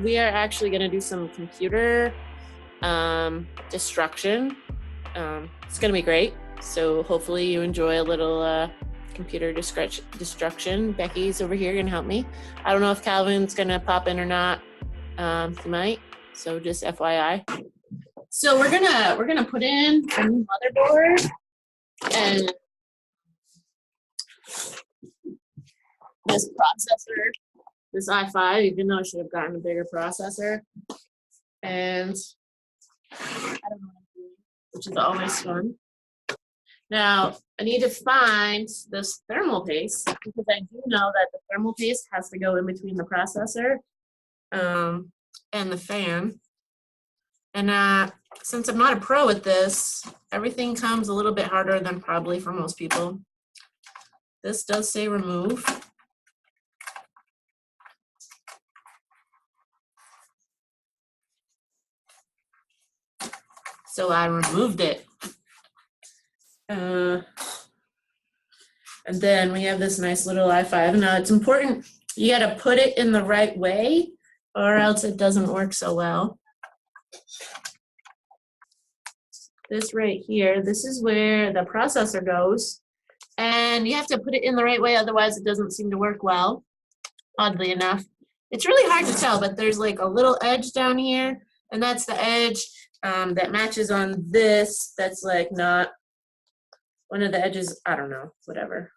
we are actually going to do some computer destruction. It's going to be great. So hopefully you enjoy a little computer destruction. Becky's over here going to help me. I don't know if Calvin's going to pop in or not. He might. So just FYI. So we're gonna put in a new motherboard and this processor, this i5, even though I should have gotten a bigger processor. And I don't know what I'm doing, which is always fun. Now I need to find this thermal paste because I do know that the thermal paste has to go in between the processor and the fan. And since I'm not a pro at this, everything comes a little bit harder than probably for most people. This does say remove. So I removed it. And then we have this nice little i5. Now it's important, you gotta put it in the right way or else it doesn't work so well. This right here, this is where the processor goes. And you have to put it in the right way, otherwise it doesn't seem to work well, oddly enough. It's really hard to tell, but there's like a little edge down here, and that's the edge that matches on this. That's like not, one of the edges, I don't know, whatever.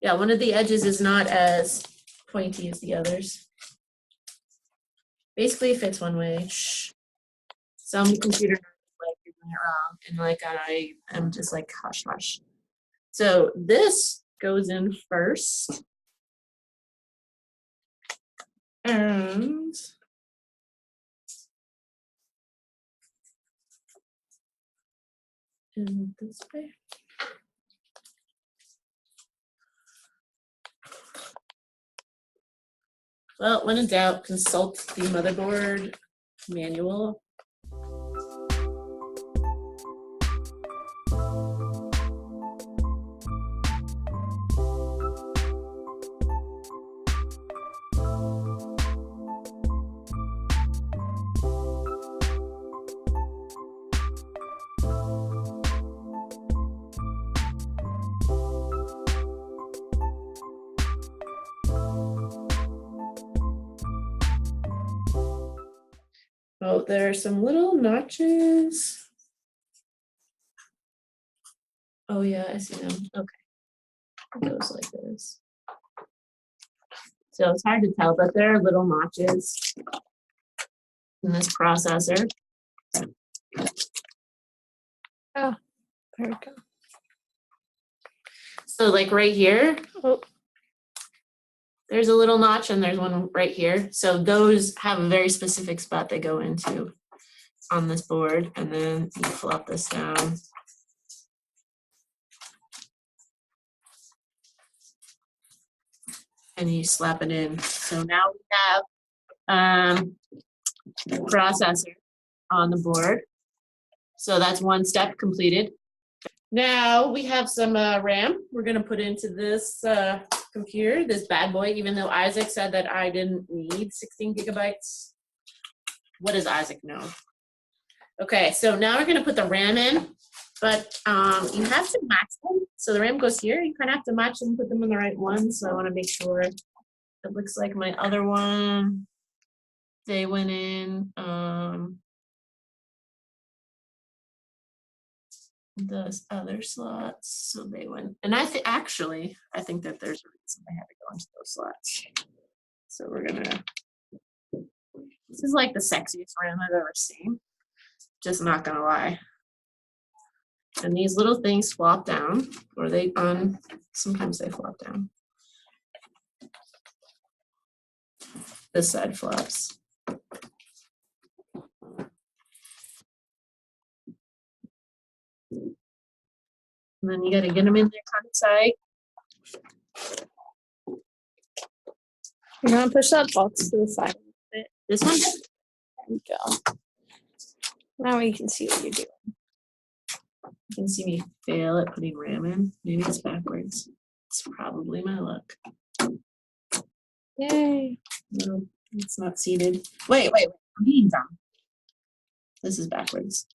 Yeah, one of the edges is not as pointy as the others. Basically it fits one way. Shh. Some computer like you're doing it wrong, and like I am just like hush hush. So this goes in first. And in this way. Well, when in doubt, consult the motherboard manual. Oh, there are some little notches. Oh yeah, I see them. Okay. It goes like this. So it's hard to tell, but there are little notches in this processor. Oh, there we go. So like right here, oh, there's a little notch and there's one right here. So those have a very specific spot they go into on this board, and then you flop this down. And you slap it in. So now we have the processor on the board. So that's one step completed. Now we have some RAM we're gonna put into this computer, this bad boy, even though Isaac said that I didn't need 16 gigabytes. What does Isaac know? Okay, so now we're gonna put the RAM in, but you have to match them. So the RAM goes here, you kind of have to match them, put them in the right one. So I wanna make sure it looks like my other one, they went in those other slots, so they went, and I think that there's a reason I had to go into those slots. So we're gonna, this is like the sexiest RAM I've ever seen, just not gonna lie. And these little things flop down, or they sometimes they flop down. This side flops. And then you got to get them in there kind of tight. You're gonna push that box to the side a bit. This one? There we go. Now you can see what you're doing. You can see me fail at putting RAM in. Maybe it's backwards. It's probably my luck. Yay. No, It's not seated. Wait, I'm being dumb. This is backwards.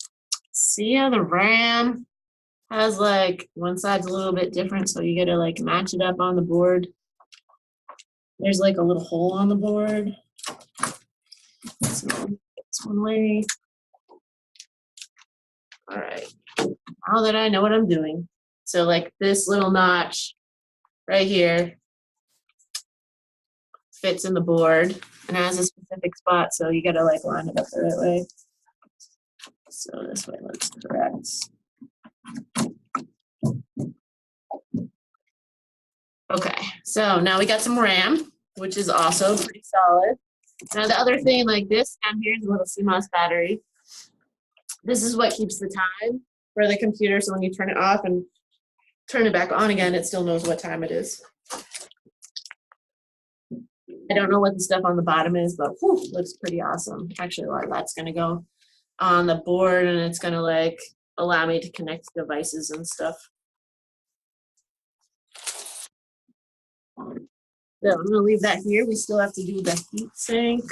See how the RAM has like one side's a little bit different, so you gotta like match it up on the board. There's like a little hole on the board. So it's one way. All right. Now that I know what I'm doing. So like this little notch right here fits in the board and has a specific spot, so you gotta like line it up the right way. So this way looks correct. Okay, so now we got some RAM, which is also pretty solid. Now the other thing, like this down here is a little CMOS battery. This is what keeps the time for the computer, so when you turn it off and turn it back on again, it still knows what time it is. I don't know what the stuff on the bottom is, but whew, looks pretty awesome. Actually, a lot of that's gonna go on the board, and it's gonna like allow me to connect devices and stuff. So I'm gonna leave that here. We still have to do the heat sink.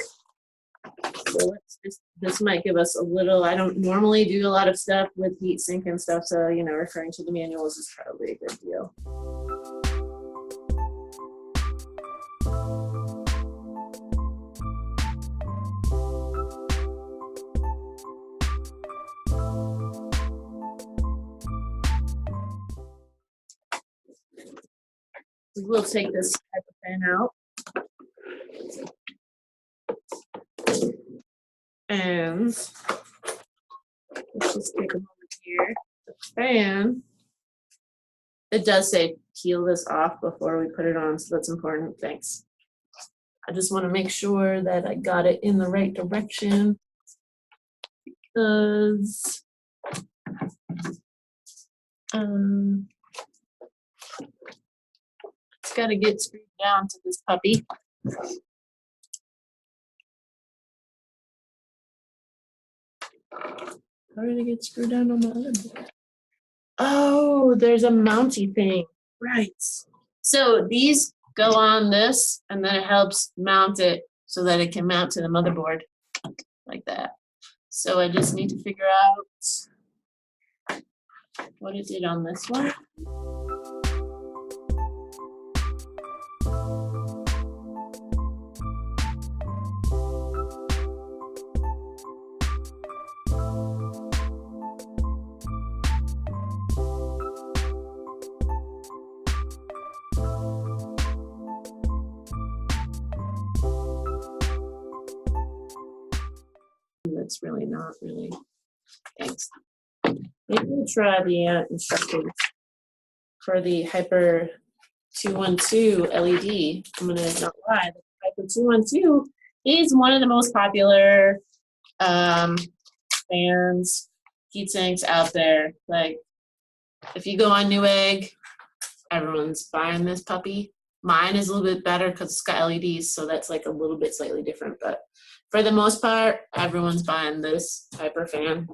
So let's just, this might give us a little, I don't normally do a lot of stuff with heat sink and stuff, so you know, referring to the manuals is probably a good deal. We will take this type of fan out. And let's just take a moment here. The fan, it does say peel this off before we put it on, so that's important. Thanks. I just want to make sure that I got it in the right direction, because it's got to get screwed down to this puppy. How did it get screwed down on my other board? Oh, there's a mounty thing. Right. So these go on this, and then it helps mount it so that it can mount to the motherboard like that. So I just need to figure out what it did on this one. That's really not really. Thanks. Maybe we'll try the instructions for the Hyper 212 LED. I'm gonna not lie. The Hyper 212 is one of the most popular fans, heat sinks out there. Like, if you go on Newegg, everyone's buying this puppy. Mine is a little bit better because it's got LEDs, so that's like a little bit slightly different. But for the most part, everyone's buying this Hyper fan.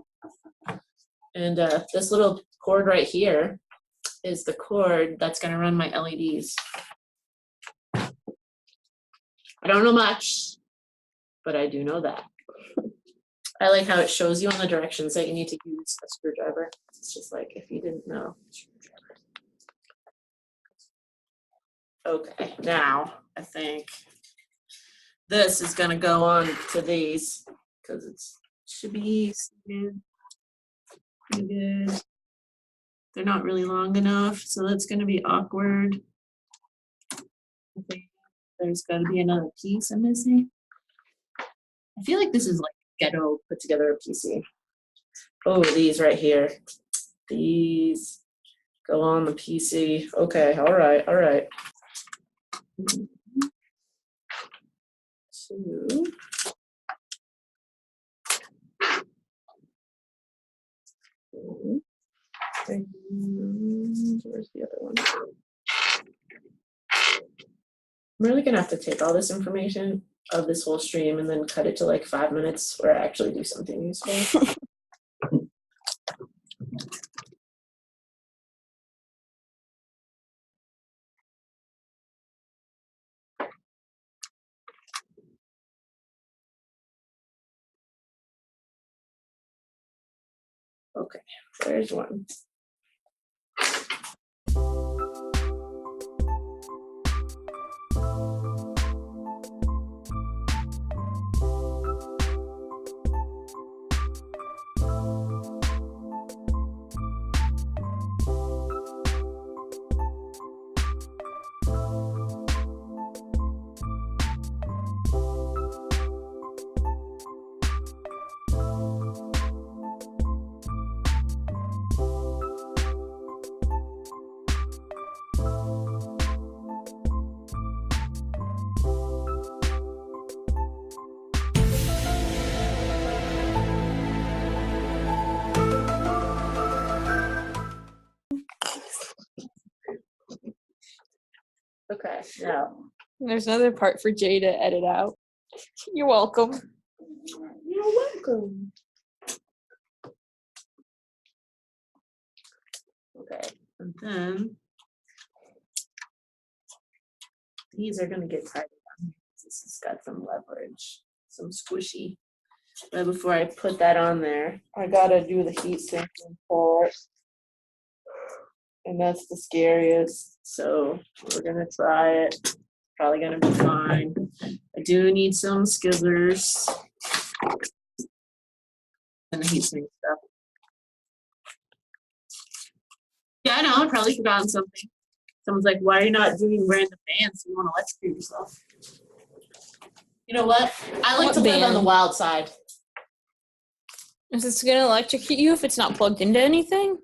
And this little cord right here is the cord that's going to run my LEDs. I don't know much, but I do know that. I like how it shows you on the directions that you need to use a screwdriver. It's just like if you didn't know. Okay, now I think this is going to go on to these because it should be seated pretty good. They're not really long enough, so that's going to be awkward. I think there's got to be another piece I'm missing. I feel like this is like ghetto put together a PC. Oh, these right here. These go on the PC. Okay, all right. Two. Where's the other one? I'm really gonna have to take all this information of this whole stream and then cut it to like 5 minutes where I actually do something useful. Okay, there's one. Okay, now. There's another part for Jay to edit out. You're welcome. You're welcome. Okay, and then these are gonna get tighter down here. This has got some leverage, some squishy. But before I put that on there, I gotta do the heat sinking part. And that's the scariest. So we're gonna try it. Probably gonna be fine. I do need some scissors and the heat sink stuff. Yeah, I know, I probably forgotten something. Someone's like, why are you not doing random bands? You want to electrocute yourself. You know what? I like What to live on the band? wild side. Is this gonna electrocute you if it's not plugged into anything?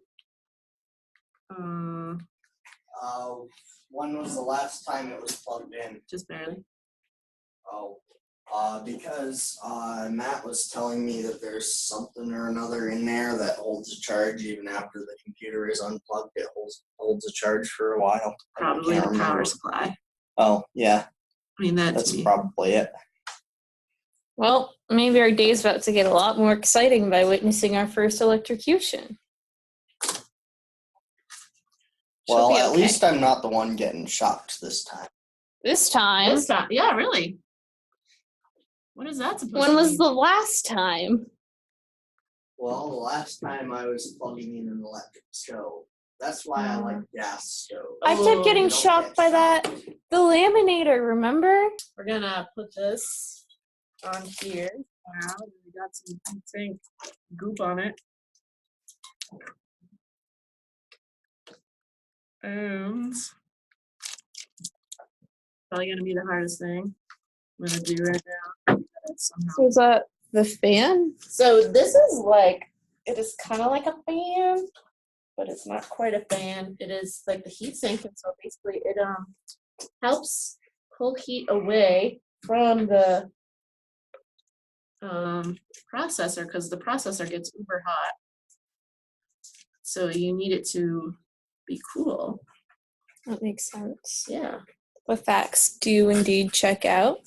When was the last time it was plugged in? Just barely. Oh, because Matt was telling me that there's something or another in there that holds a charge even after the computer is unplugged. It holds a charge for a while. Probably the power supply. Oh, yeah, I mean, that's probably it. Well, maybe our day's about to get a lot more exciting by witnessing our first electrocution. She'll Well, be at okay. least I'm not the one getting shocked this time. This time? This time, yeah, really. What is that supposed to When was mean? the last time? Well, the last time I was plugging in an electric stove. That's why I like gas stoves. I kept getting You don't shocked get by that. shocked. The laminator, remember? We're gonna put this on here. Wow, we got some heat sink goop on it. And probably gonna be the hardest thing I'm gonna do right now. Somehow. So is that the fan? So this is like, it is kind of like a fan, but it's not quite a fan. It is like the heat sink, and so basically it helps pull heat away from the processor, because the processor gets uber hot. So you need it to be cool. That makes sense. Yeah. The facts do indeed check out.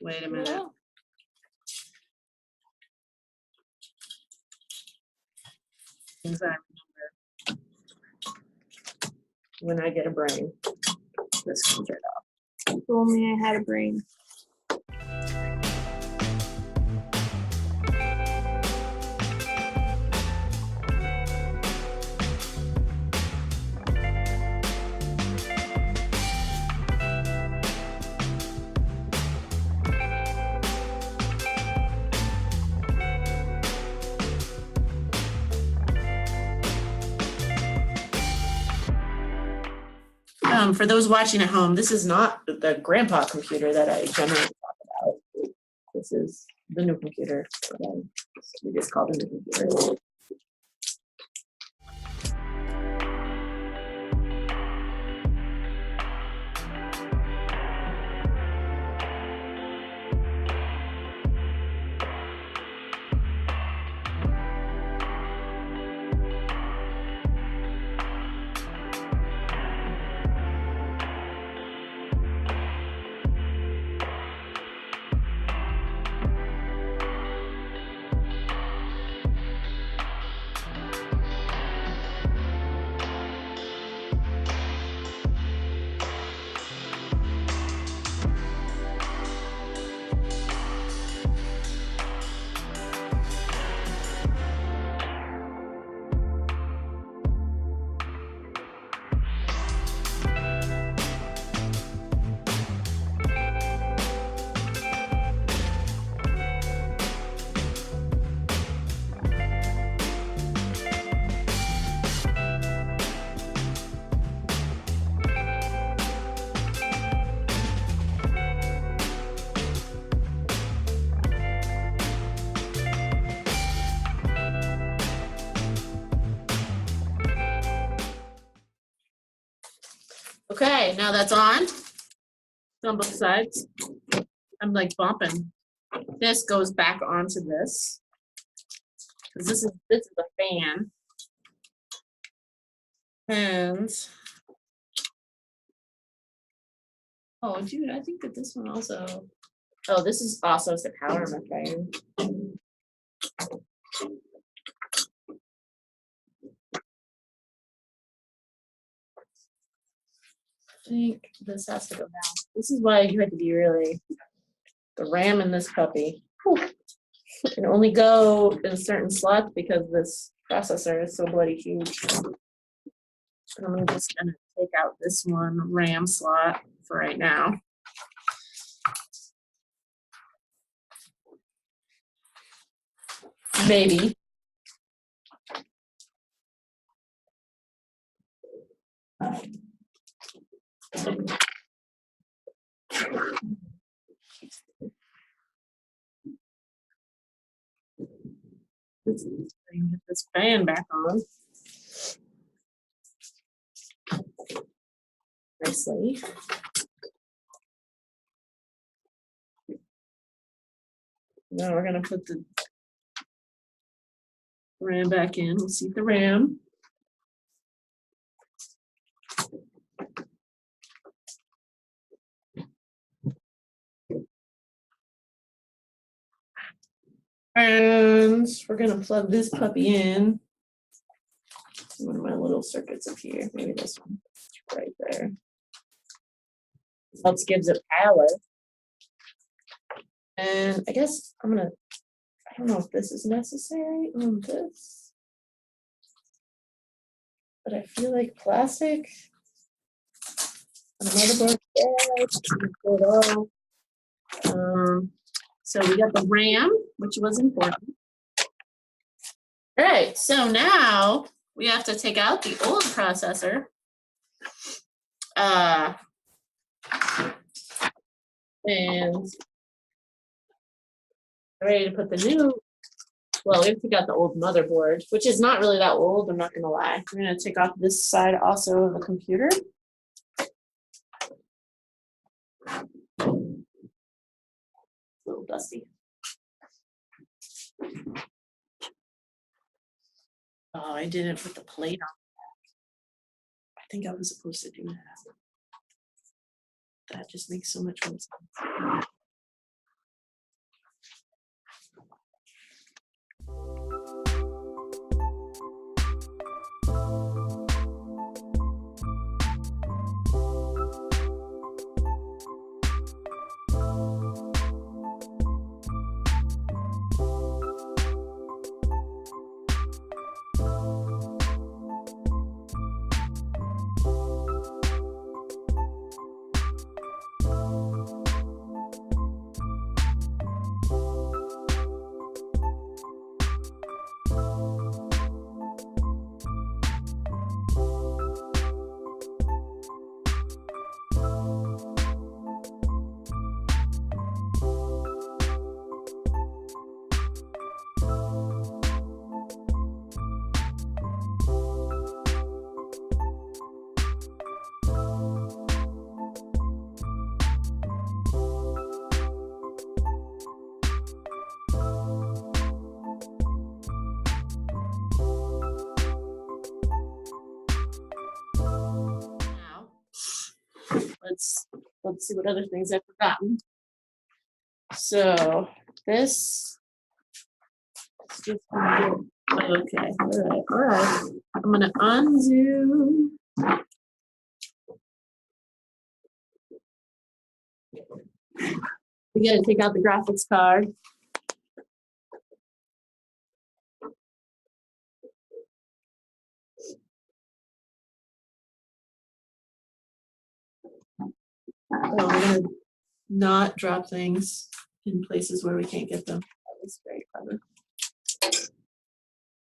Wait a minute. Things I remember when I get a brain. This comes right off. If only I had a brain. For those watching at home, this is not the grandpa computer that I generally talk about. This is the new computer. We just call it the new computer. Okay, now that's on. It's on both sides. I'm like bumping. This goes back onto this. 'Cause this is a fan. And oh, dude, I think that this one also. Oh, this is also the power of my fan. I think this has to go down. This is why you had to be really the RAM in this puppy. Whew. Can only go in certain slots because this processor is so bloody huge. I'm just gonna take out this one RAM slot for right now. Maybe. Let's get this fan back on. Nicely. Now we're gonna put the RAM back in. We'll see the RAM. And we're gonna plug this puppy in. One of my little circuits up here. Maybe this one right there. Helps gives it power. And I guess I don't know if this is necessary on this. But I feel like plastic on the motherboard. So we got the RAM, which was important. All right, so now we have to take out the old processor. And ready to put the new, well, we have to take out the old motherboard, which is not really that old, I'm not gonna lie. I'm gonna take off this side also of the computer. A little dusty. Oh, I didn't put the plate on. I think I was supposed to do that. That just makes so much more sense. Let's see what other things I've forgotten. So this is just okay. All right. I'm gonna undo. We gotta take out the graphics card. Oh, we're gonna not drop things in places where we can't get them. That was very clever.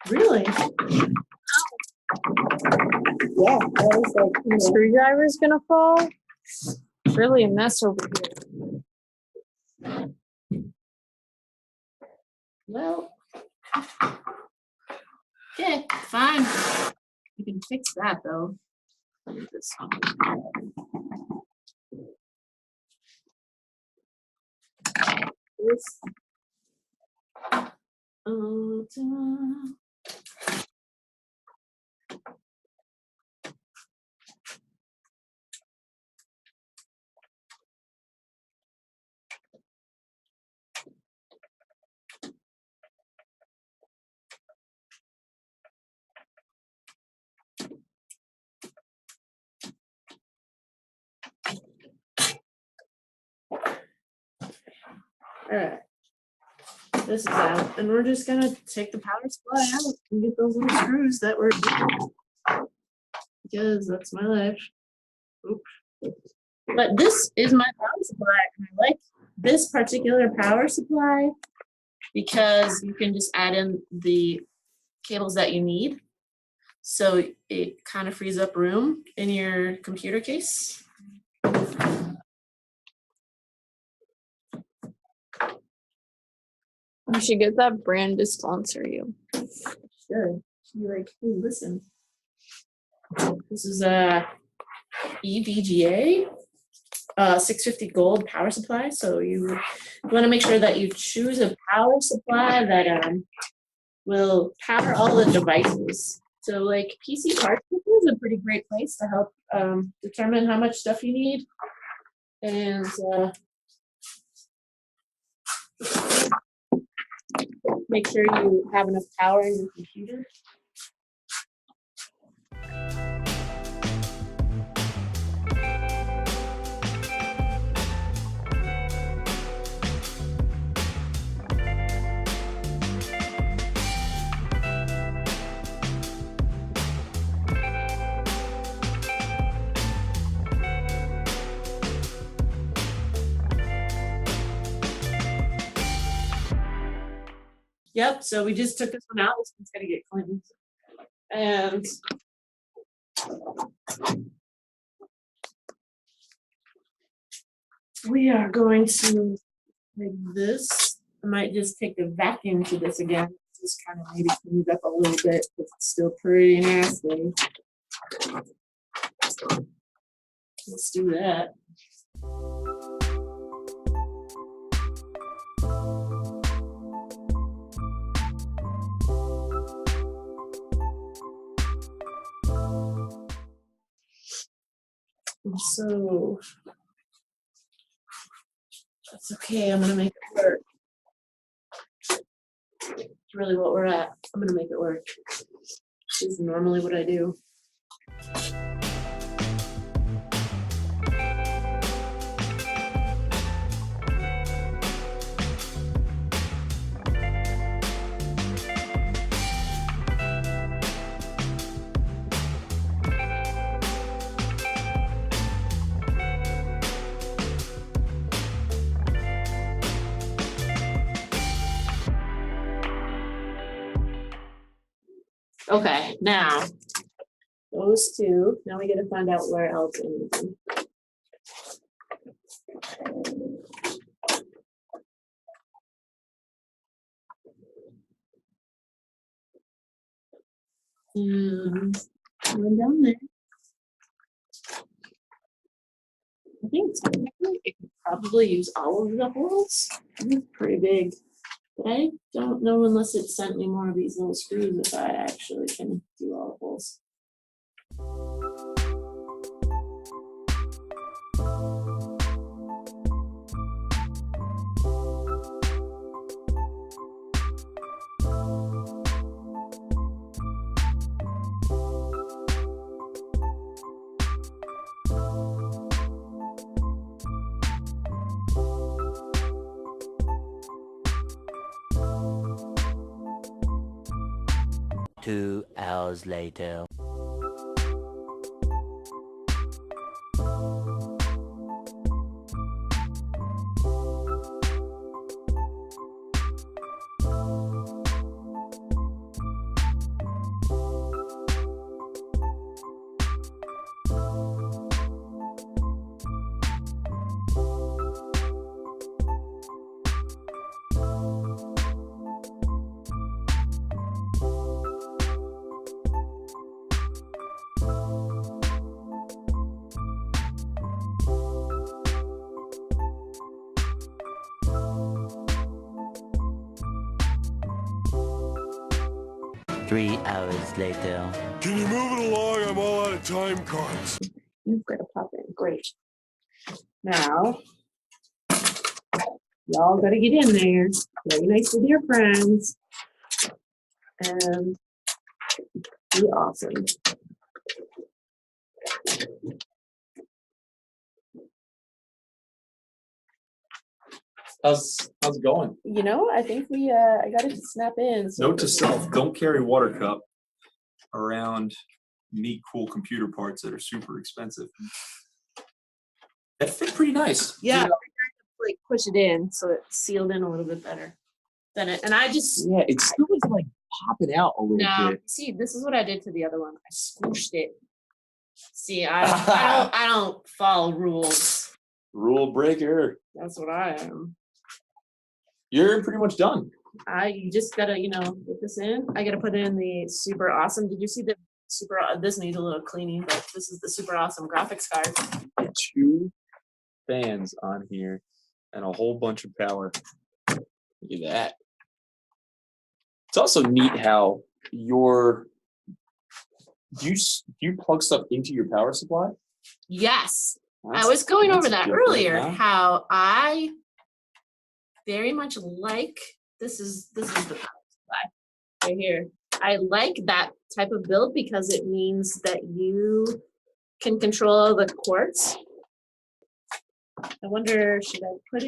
Really? Yeah, that was like the screwdriver's gonna fall. It's really a mess over here. Well, okay, fine. You can fix that though. This one. This. Ta. All right. This is out, and we're just gonna take the power supply out and get those little screws that were, because that's my life. Oops. But this is my power supply, and I like this particular power supply because you can just add in the cables that you need. So it kind of frees up room in your computer case. You should get that brand to sponsor you. Sure. Be like, hey, listen. This is a EVGA 650 gold power supply. So you want to make sure that you choose a power supply that will power all the devices. So like PC Parts is a pretty great place to help determine how much stuff you need. And make sure you have enough power in your computer. Yep, so we just took this one out. This one's gonna get cleaned. And we are going to take this. I might just take the vacuum to this again. Just kind of maybe clean it up a little bit because it's still pretty nasty. Let's do that. So that's okay. I'm gonna make it work. It's really what we're at. I'm gonna make it work. This is normally what I do. Okay, now those two. Now we got to find out where else in them. One down there. I think technically it could probably use all of the holes. It's pretty big. But I don't know unless it sent me more of these little screws if I actually can do all the holes. Two hours later. 3 hours later. Can you move it along? I'm all out of time cards. You've got to pop in. Great. Now, y'all got to get in there. Very nice with your friends. And be awesome. How's it going? You know, I think I got to snap in. So Note to self: don't carry water cup around neat, cool computer parts that are super expensive. That fit pretty nice. Yeah, I tried to like push it in so it sealed in a little bit better than it. And I just Yeah, it still was like popping out a little no. bit. See, this is what I did to the other one. I squished it. See, I don't follow rules. Rule breaker. That's what I am. You're pretty much done. You just gotta, get this in. I gotta put in the super awesome. Did you see the super? This needs a little cleaning, but this is the super awesome graphics card. 2 fans on here and a whole bunch of power. Look at that. It's also neat how do you plug stuff into your power supply? Yes, I That's- was going over that's that different, earlier. huh? How I very much like this is the power supply right here. I like that type of build because it means that you can control the quartz. I wonder, should I plug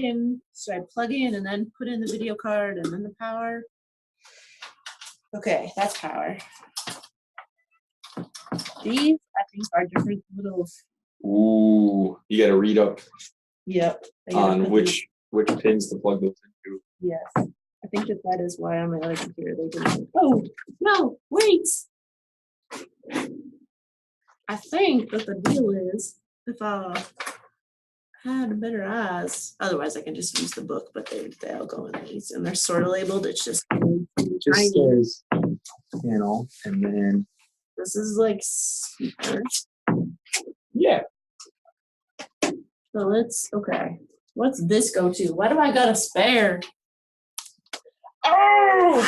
in and then put in the video card and then the power? Okay, that's power. These, I think, are different little, Ooh, you got to read up yep. I gotta on put which pins to plug those into. Yes, I think that is why on my other computer they didn't. Oh, no, wait. I think that the deal is if I had better eyes, otherwise I can just use the book, but they all go in these and they're sort of labeled. It's just It just tiny. says panel, and then This is like super. yeah, So okay. What's this go to? Why do I got a spare? Oh!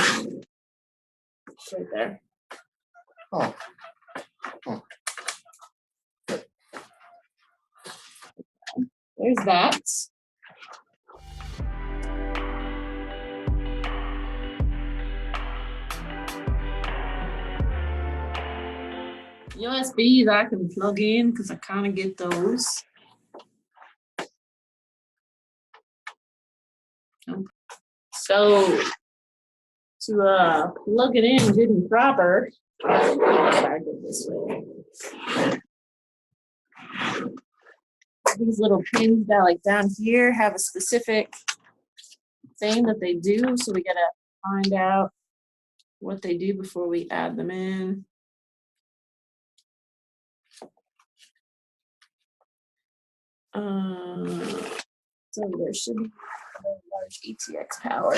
It's right there. Oh. There's that. USBs I can plug in because I kind of get those. So to plug it in good and proper, I go this way. These little pins that like down here have a specific thing that they do, so we gotta find out what they do before we add them in. So there should be a large ATX power.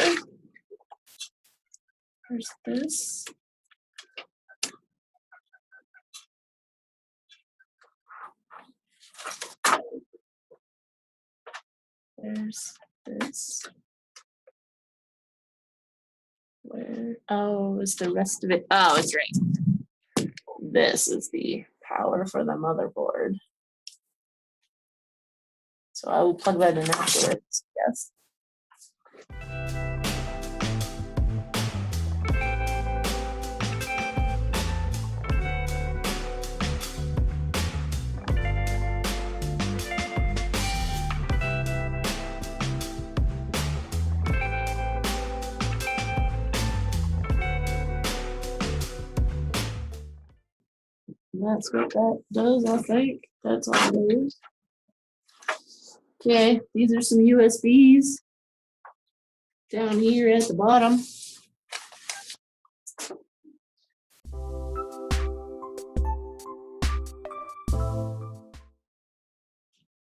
There's this. There's this. Where? Oh, is the rest of it? Oh, it's right. This is the power for the motherboard. So I will plug that in afterwards, yes. That's what that does, I think. That's all it is. Okay, these are some USBs down here at the bottom.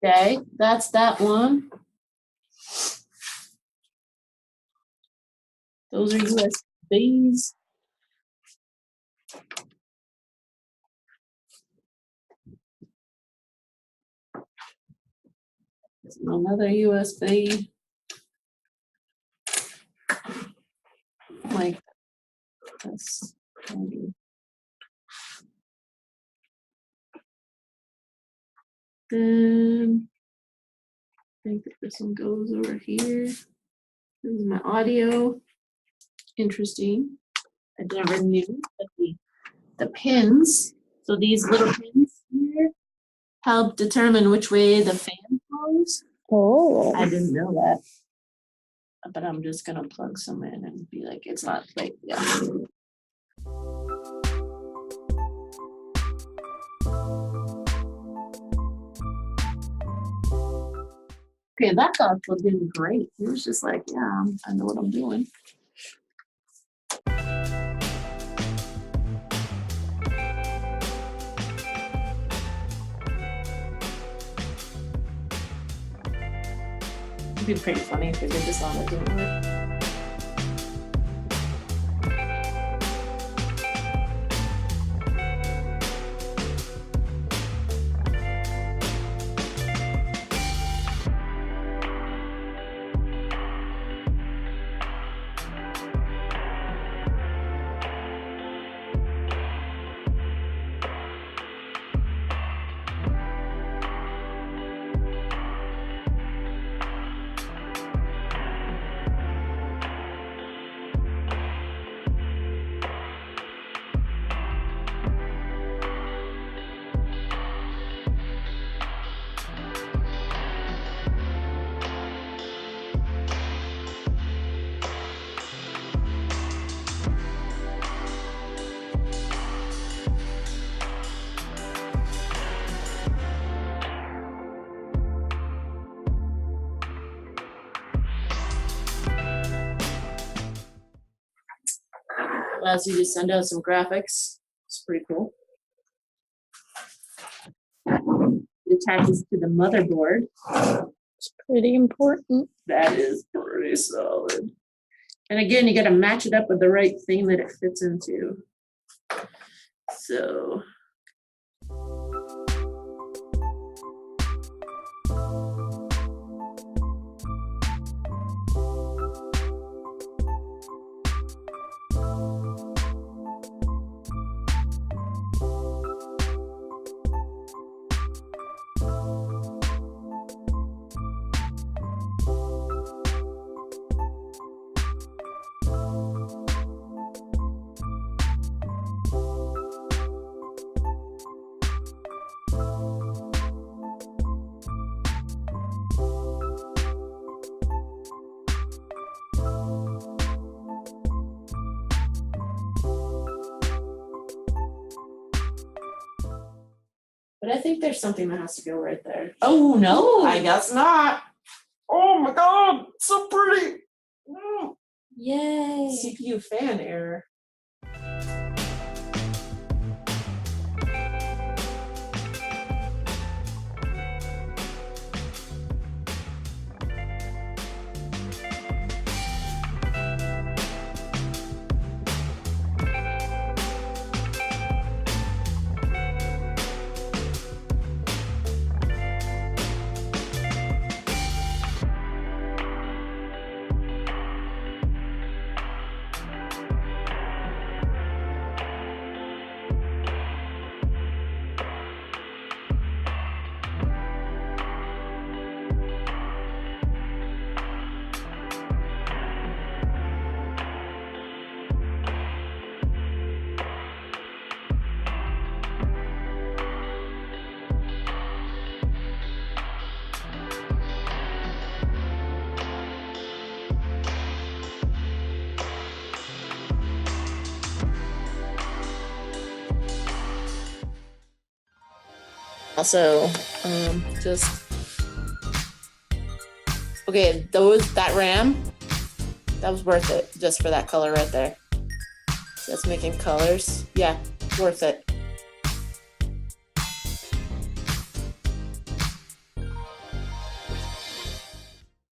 Okay, that's that one. Those are USBs. Another USB. Like this. Then I think that this one goes over here. This is my audio. Interesting. I never knew that the pins, so these little pins here, help determine which way the fan blows. Oh. I didn't know that. But I'm just gonna plug some in and be like, it's not like, yeah. Okay, that got plugged in great. It was just like, yeah, I know what I'm doing. It'd be pretty funny if we did this on it, didn't we? Allows you to send out some graphics. It's pretty cool. It attaches to the motherboard. It's pretty important. That is pretty solid. And again, you got to match it up with the right thing that it fits into. So. But I think there's something that has to go right there. Oh, no, I guess not. Oh my God, so pretty. Mm. Yay. CPU fan error. Also, just okay, that RAM, that was worth it just for that color right there. Just making colors, yeah, worth it.